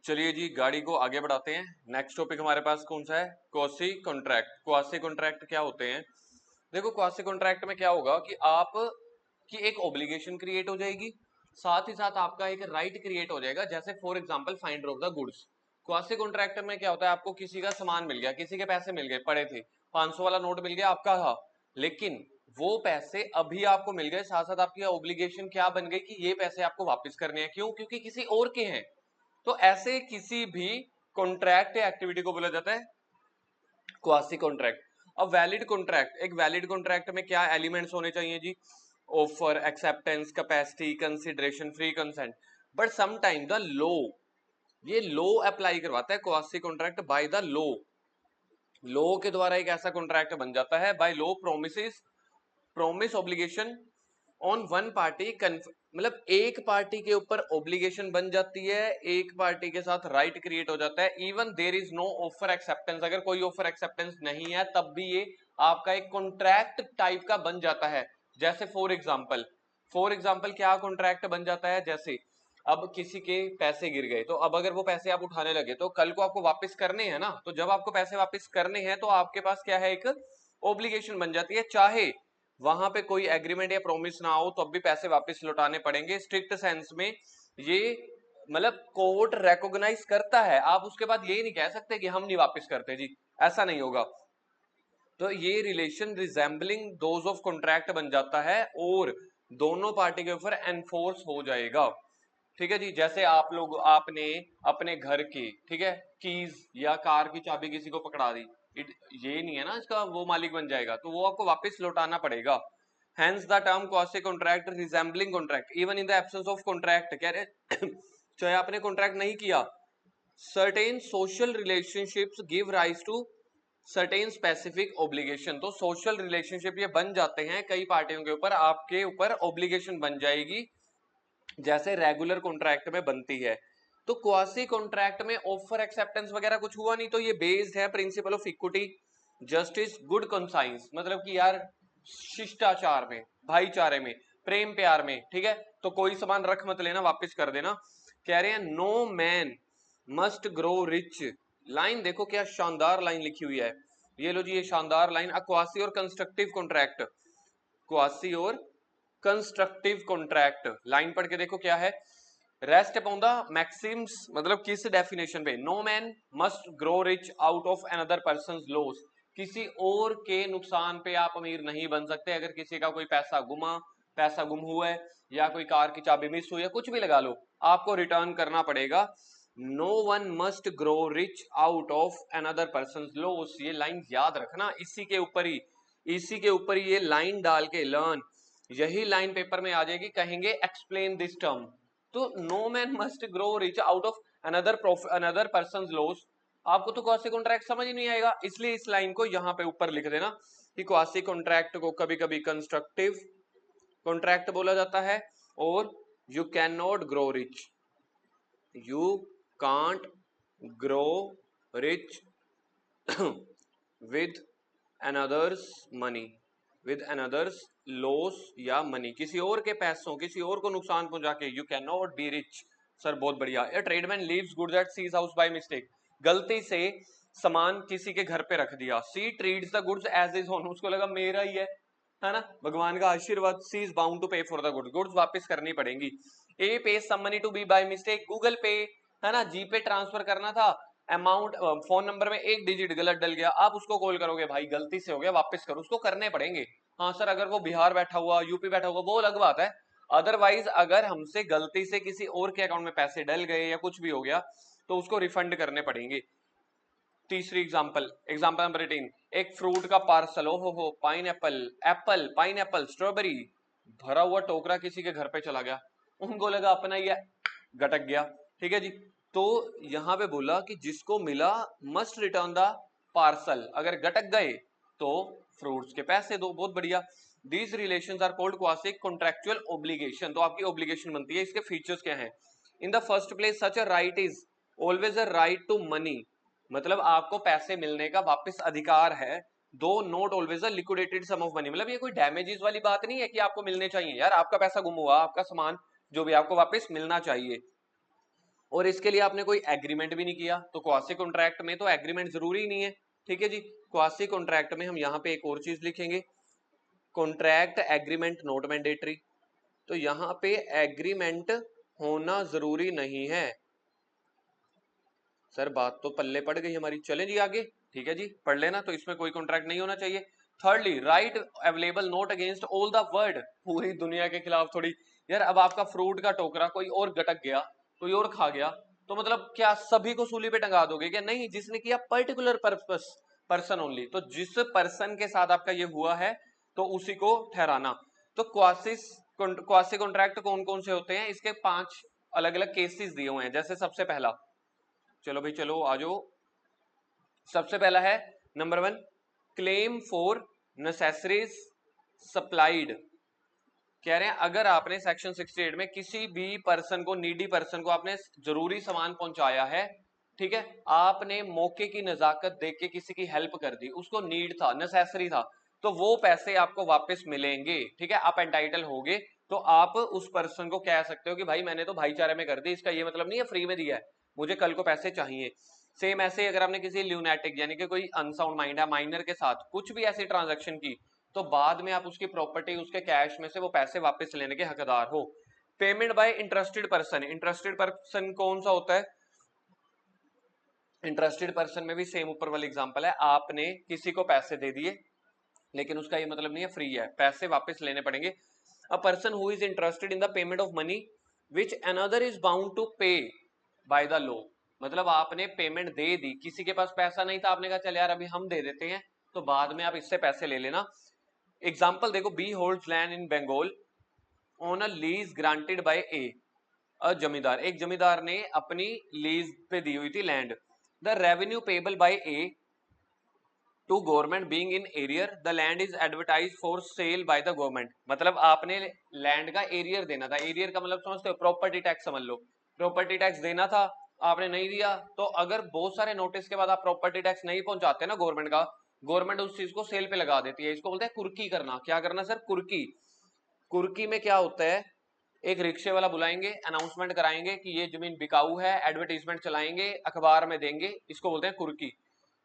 चलिए जी गाड़ी को आगे बढ़ाते हैं। नेक्स्ट टॉपिक हमारे पास कौन सा है? Quasi contract. क्वासी कॉन्ट्रैक्ट क्या होते हैं? देखो क्वासी कॉन्ट्रैक्ट में क्या होगा कि आप की एक ऑब्लिगेशन क्रिएट हो जाएगी, साथ ही साथ आपका एक राइट क्रिएट हो जाएगा। जैसे for example finder of the goods. Quasi contract में क्या होता है, आपको किसी का सामान मिल गया, किसी के पैसे मिल गए, पड़े थे, 500 वाला नोट मिल गया आपका था, लेकिन वो पैसे अभी आपको मिल गए, साथ साथ आपकी ऑब्लिगेशन क्या बन गई कि ये पैसे आपको वापस करने हैं। क्यों? क्योंकि किसी और के हैं। तो ऐसे किसी भी कॉन्ट्रैक्ट या एक्टिविटी को बोला जाता है क्वासी कॉन्ट्रैक्ट। अब वैलिड कॉन्ट्रैक्ट, एक वैलिड कॉन्ट्रैक्ट में क्या एलिमेंट्स होने चाहिए जी? Offer, acceptance, capacity, consideration, free consent. But sometime the law, ये लॉ अप्लाई करवाता है quasi contract by the law. Law के द्वारा एक ऐसा कॉन्ट्रैक्ट बन जाता है by law promise obligation on one party, मतलब एक पार्टी के ऊपर ऑब्लिगेशन बन जाती है, एक पार्टी के साथ राइट क्रिएट हो जाता है। Even there is no offer acceptance, अगर कोई ऑफर एक्सेप्टेंस नहीं है तब भी ये आपका एक कॉन्ट्रैक्ट टाइप का बन जाता है। जैसे फॉर एग्जांपल क्या कॉन्ट्रैक्ट बन जाता है? जैसे अब किसी के पैसे गिर गए, तो अब अगर वो पैसे आप उठाने लगे तो कल को आपको वापस करने हैं ना, तो जब आपको पैसे वापस करने हैं तो आपके पास क्या है, एक ऑब्लिगेशन बन जाती है। चाहे वहां पे कोई एग्रीमेंट या प्रॉमिस ना हो तो अब भी पैसे वापस लौटाने पड़ेंगे। स्ट्रिक्ट सेंस में ये मतलब कोर्ट रिकॉग्नाइज करता है, आप उसके बाद ये नहीं कह सकते कि हम नहीं वापस करते जी, ऐसा नहीं होगा। तो ये relation resembling those of contract बन जाता है और दोनों पार्टी के ऊपर एनफोर्स हो जाएगा। ठीक है जी। जैसे आप लोग, आपने अपने घर की, ठीक है, कीज या कार की चाबी किसी को पकड़ा दी, ये नहीं है ना इसका वो मालिक बन जाएगा, तो वो आपको वापस लौटाना पड़ेगा। Hence the term quasi contract resembling contract even in the absence of contract। कह रहे चाहे आपने कॉन्ट्रैक्ट नहीं किया, certain social relationships give rise to certain specific obligation। तो सोशल रिलेशनशिप ये बन जाते हैं कई पार्टियों के ऊपर, आपके ऊपर ऑब्लिगेशन बन जाएगी जैसे रेगुलर कॉन्ट्रैक्ट में बनती है। तो क्वासी कॉन्ट्रैक्ट में ऑफर एक्सेप्टेंस वगैरह कुछ हुआ नहीं, तो ये बेस्ड है principle of equity, justice, good conscience, मतलब कि यार शिष्टाचार में, भाईचारे में, प्रेम प्यार में। ठीक है, तो कोई सामान रख मत लेना, वापस कर देना। कह रहे हैं no man must grow rich. Line देखो क्या शानदार लाइन लिखी हुई है, ये लो जी, ये शानदार लाइन। क्वासी और कंस्ट्रक्टिव कॉन्ट्रैक्ट, क्वासी और कंस्ट्रक्टिव कॉन्ट्रैक्ट, लाइन पढ़ के देखो क्या है। रेस्ट अपॉन द मैक्सिम्स, मतलब किस डेफिनेशन पे? No man must grow rich out of another person's loss. किसी और के नुकसान पे आप अमीर नहीं बन सकते। अगर किसी का कोई पैसा गुम हुआ है, या कोई कार की चाबी मिस हुई है, कुछ भी लगा लो, आपको रिटर्न करना पड़ेगा। No one must grow rich out of another person's loss. ये लाइन याद रखना, इसी के ऊपर ये लाइन डाल के लर्न, यही लाइन पेपर में आ जाएगी, कहेंगे एक्सप्लेन दिस टर्म। तो no man must grow rich out of another person's loss, आपको तो क्वासी कॉन्ट्रैक्ट समझ ही नहीं आएगा, इसलिए इस लाइन को यहां पे ऊपर लिख देना कि क्वासी कॉन्ट्रैक्ट को कभी कभी कंस्ट्रक्टिव कॉन्ट्रैक्ट बोला जाता है। और you can not grow rich, you can't grow rich with another's money, with another's loss या मनी, किसी और के पैसों, किसी और को नुकसान पहुंचा के, you cannot be rich. Sir बहुत बढ़िया। A tradesman leaves goods at C's house by mistake, गलती से सामान किसी के घर पे रख दिया। C treats the goods as his own, उसको लगा मेरा ही है ना, भगवान का आशीर्वाद। C is bound to pay for the goods, goods वापस करनी पड़ेंगी। A pay some money to B by mistake, Google Pay, है ना, जी पे ट्रांसफर करना था, अमाउंट फोन नंबर में एक डिजिट गलत डल गया, आप उसको कॉल करोगे, भाई गलती से हो गया, वापस करो, उसको करने पड़ेंगे। हाँ सर, अगर वो बिहार बैठा हुआ, यूपी बैठा हुआ, वो अलग बात है। अदरवाइज अगर हमसे गलती से किसी और के अकाउंट में पैसे डल गए या कुछ भी हो गया तो उसको रिफंड करने पड़ेंगे। तीसरी एग्जाम्पल नंबर 18, एक फ्रूट का पार्सल, हो पाइन एप्पल, स्ट्रॉबेरी, भरा हुआ टोकरा किसी के घर पे चला गया, उनको लगा अपना ही है, गटक गया। ठीक है जी। तो यहां पे बोला कि जिसको मिला मस्ट रिटर्न द पार्सल, अगर गटक गए तो फ्रूट्स के पैसे दो। बहुत बढ़िया। These relations are called quasi contractual obligation, तो आपकी ऑब्लिगेशन बनती है। इसके फीचर्स क्या हैं? In the first place such a right is always a right to money, मतलब आपको पैसे मिलने का वापस अधिकार है। Though not always a liquidated sum of money, मतलब ये कोई डैमेजेस वाली बात नहीं है कि आपको मिलने चाहिए, यार आपका पैसा गुम हुआ, आपका सामान जो भी, आपको वापस मिलना चाहिए। और इसके लिए आपने कोई एग्रीमेंट भी नहीं किया, तो क्वासी कॉन्ट्रैक्ट में तो एग्रीमेंट जरूरी नहीं है। ठीक है जी, क्वासी कॉन्ट्रैक्ट में हम यहाँ पे एक और चीज लिखेंगे, कॉन्ट्रैक्ट एग्रीमेंट नॉट मैंडेटरी। तो यहाँ पे एग्रीमेंट होना जरूरी नहीं है। सर बात तो पल्ले पड़ गई हमारी, चलें जी आगे। ठीक है जी, पढ़ लेना, तो इसमें कोई कॉन्ट्रैक्ट नहीं होना चाहिए। Thirdly, right available note against all the world, पूरी दुनिया के खिलाफ थोड़ी। यार अब आपका फ्रूट का टोकरा कोई और गटक गया, कोई और खा गया, तो मतलब क्या सभी को सूली पे टंगा दोगे क्या? नहीं, जिसने किया पर्टिकुलर पर्पस पर्सन ओनली, तो जिस पर्सन के साथ आपका ये हुआ है तो उसी को ठहराना। तो क्वासी कॉन्ट्रैक्ट कौन कौन से होते हैं, इसके 5 अलग अलग केसेस दिए हुए हैं। जैसे सबसे पहला, चलो भाई चलो आ जाओ, सबसे पहला है number 1, claim for necessaries supplied. कह रहे हैं अगर आपने सेक्शन 68 में किसी भी पर्सन को, नीडी पर्सन को आपने जरूरी सामान पहुंचाया है, ठीक है, आपने मौके की नजाकत देख के किसी की हेल्प कर दी, उसको नीड था, नेसेसरी था, तो वो पैसे आपको वापस मिलेंगे। ठीक है, आप एंटाइटल होगे, तो आप उस पर्सन को कह सकते हो कि भाई मैंने तो भाईचारे में कर दी, इसका ये मतलब नहीं है फ्री में दिया है, मुझे कल को पैसे चाहिए। सेम ऐसे अगर आपने किसी ल्यूनेटिक यानी कि कोई अनसाउंड माइंड है माइनर के साथ कुछ भी ऐसी ट्रांजैक्शन की, तो बाद में आप उसकी प्रॉपर्टी, उसके कैश में से वो पैसे वापस लेने के हकदार हो। Payment by interested person, interested person कौन सा होता है? इंटरेस्टेड पर्सन में भी सेम ऊपर वाली एग्जांपल है, आपने किसी को पैसे दे दिए लेकिन उसका ये मतलब नहीं है फ्री है, पैसे वापस लेने पड़ेंगे। A person who is interested in the payment of money which another is bound to pay by the law, मतलब आपने पेमेंट दे दी, किसी के पास पैसा नहीं था, आपने कहा चल यार अभी हम दे देते हैं, तो बाद में आप इससे पैसे ले लेना। एग्जाम्पल देखो, B holds land in Bengal on a lease granted by A, zamindar, एक जमींदार ने अपनी लीज पे दी हुई थी land. The revenue payable by A to government being in arrear, the land is advertise for sale by the government, मतलब आपने लैंड का एरियर देना था, एरियर का मतलब समझते हो, प्रॉपर्टी टैक्स समझ लो, प्रॉपर्टी टैक्स देना था, आपने नहीं दिया, तो अगर बहुत सारे नोटिस के बाद आप प्रॉपर्टी टैक्स नहीं पहुंचाते ना गवर्नमेंट का, गवर्नमेंट उस चीज को सेल पे लगा देती है, इसको बोलते हैं कुर्की करना। क्या करना सर? कुर्की। कुर्की में क्या होता है, एक रिक्शे वाला बुलाएंगे, अनाउंसमेंट कराएंगे कि ये जमीन बिकाऊ है, एडवर्टीजमेंट चलाएंगे, अखबार में देंगे, इसको बोलते हैं कुर्की।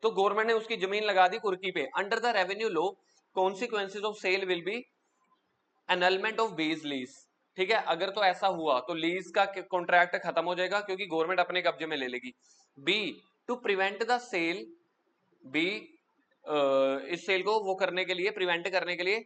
तो गवर्नमेंट ने उसकी जमीन लगा दी कुर्की पे। Under the revenue law consequences of sale will be annulment of B's lease. ठीक है, अगर तो ऐसा हुआ तो लीज का कॉन्ट्रैक्ट खत्म हो जाएगा क्योंकि गवर्नमेंट अपने कब्जे में ले लेगी। B, to prevent the sale, B इस सेल को वो करने के लिए, प्रिवेंट करने के लिए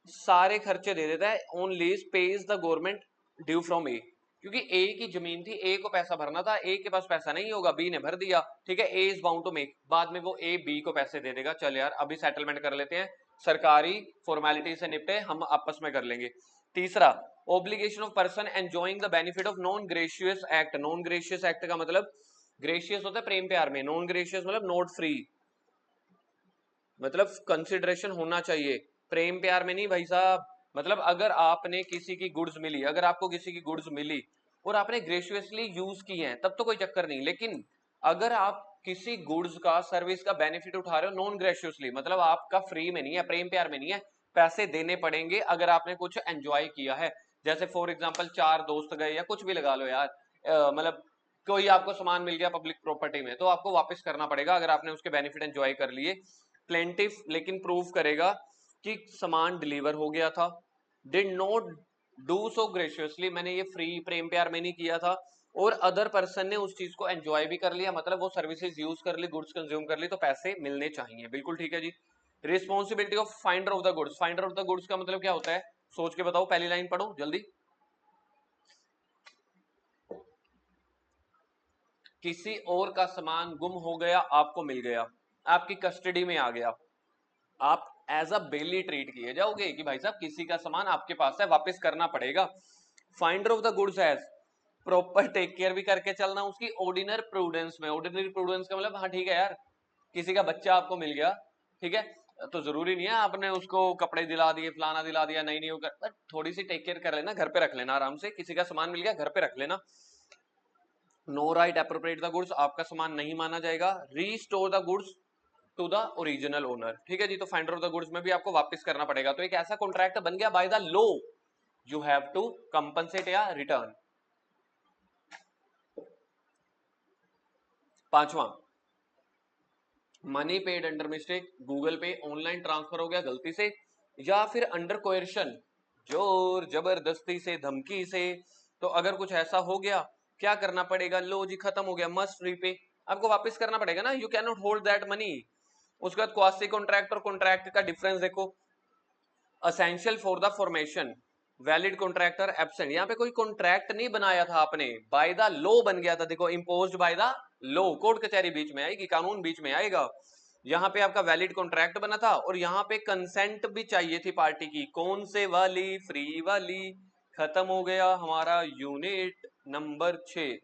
सारे खर्चे दे देता है, on lease pays the government due from A, क्योंकि ए की जमीन थी, ए को पैसा भरना था, ए के पास पैसा नहीं होगा, बी ने भर दिया, ठीक है, ए इज बाउंड टू मेक, बाद में वो ए बी को पैसे दे देगा, चल यार अभी सेटलमेंट कर लेते हैं, सरकारी फॉर्मेलिटी से निपटे, हम आपस में कर लेंगे। तीसरा, obligation of person enjoying the benefit of non gracious act. Non gracious act का मतलब, ग्रेशियस होता है प्रेम प्यार में, नॉन ग्रेशियस मतलब नॉट फ्री, मतलब कंसिडरेशन होना चाहिए, प्रेम प्यार में नहीं भाई साहब। मतलब अगर आपने किसी की गुड्स मिली, अगर आपको किसी की गुड्स मिली और आपने ग्रेशियसली यूज की हैं, तब तो कोई चक्कर नहीं, लेकिन अगर आप किसी गुड्स का, सर्विस का बेनिफिट उठा रहे हो नॉन ग्रेशियसली, मतलब आपका फ्री में नहीं है, प्रेम प्यार में नहीं है, पैसे देने पड़ेंगे अगर आपने कुछ एंजॉय किया है। जैसे फॉर एग्जाम्पल 4 दोस्त गए या कुछ भी लगा लो यार, मतलब कोई आपको सामान मिल गया पब्लिक प्रॉपर्टी में, तो आपको वापस करना पड़ेगा अगर आपने उसके बेनिफिट एंजॉय कर लिए। प्लेंटिफ लेकिन प्रूव करेगा कि सामान डिलीवर हो गया था, did not do so graciously, मैंने ये फ्री प्रेम प्यार में नहीं किया था, और अदर पर्सन ने उस चीज को एंजॉय भी कर लिया, मतलब वो सर्विसेज यूज कर ली, गुड्स कंज्यूम कर ली, तो पैसे मिलने चाहिए। बिल्कुल ठीक है जी। Responsibility of finder of the goods, finder of the goods का मतलब क्या होता है, सोच के बताओ, पहली लाइन पढ़ो जल्दी। किसी और का सामान गुम हो गया, आपको मिल गया, आपकी कस्टडी में आ गया, आप एज अ बेली ट्रीट किए जाओगे कि भाई साहब किसी का सामान आपके पास है, वापस करना पड़ेगा। Finder of the goods has proper take care भी करके चलना उसकी ऑर्डिनरी प्रूडेंस में। ऑर्डिनरी प्रूडेंस का मतलब, हाँ ठीक है यार, किसी का बच्चा आपको मिल गया, ठीक है, तो जरूरी नहीं है आपने उसको कपड़े दिला दिए, फलाना दिला दिया, नहीं नहीं होकर, बट थोड़ी सी टेक केयर कर लेना, घर पे रख लेना आराम से, किसी का सामान मिल गया घर पे रख लेना। No right appropriate the goods, आपका सामान नहीं माना जाएगा। Restore the goods to the original owner, ठीक है जी, तो फाइंडर ऑफ द गुड्स में भी आपको वापस करना पड़ेगा। तो एक ऐसा कॉन्ट्रैक्ट बन गया by the law, you have to compensate या रिटर्न। पांचवा, money paid under mistake, Google Pay online transfer हो गया गलती से, या फिर अंडर कोएर्शन, जोर जबरदस्ती से, धमकी से। तो अगर कुछ ऐसा हो गया, क्या करना पड़ेगा? लो जी, खत्म हो गया, मस्ट रीपे, आपको वापस करना पड़ेगा ना, you can not hold that money. उसके बाद क्वासी कॉन्ट्रैक्ट और कॉन्ट्रैक्ट का डिफरेंस देखो। Essential for the formation, valid contractor absent, यहाँ पे कोई कॉन्ट्रैक्ट नहीं बनाया था आपने, बाय द लॉ बन गया था। देखो, imposed bye the law, court कचहरी बीच में आएगी, कानून बीच में आएगा। यहाँ पे आपका वैलिड कॉन्ट्रैक्ट बना था, और यहाँ पे कंसेंट भी चाहिए थी पार्टी की। कौन से वाली? फ्री वाली। खत्म हो गया हमारा यूनिट नंबर 6।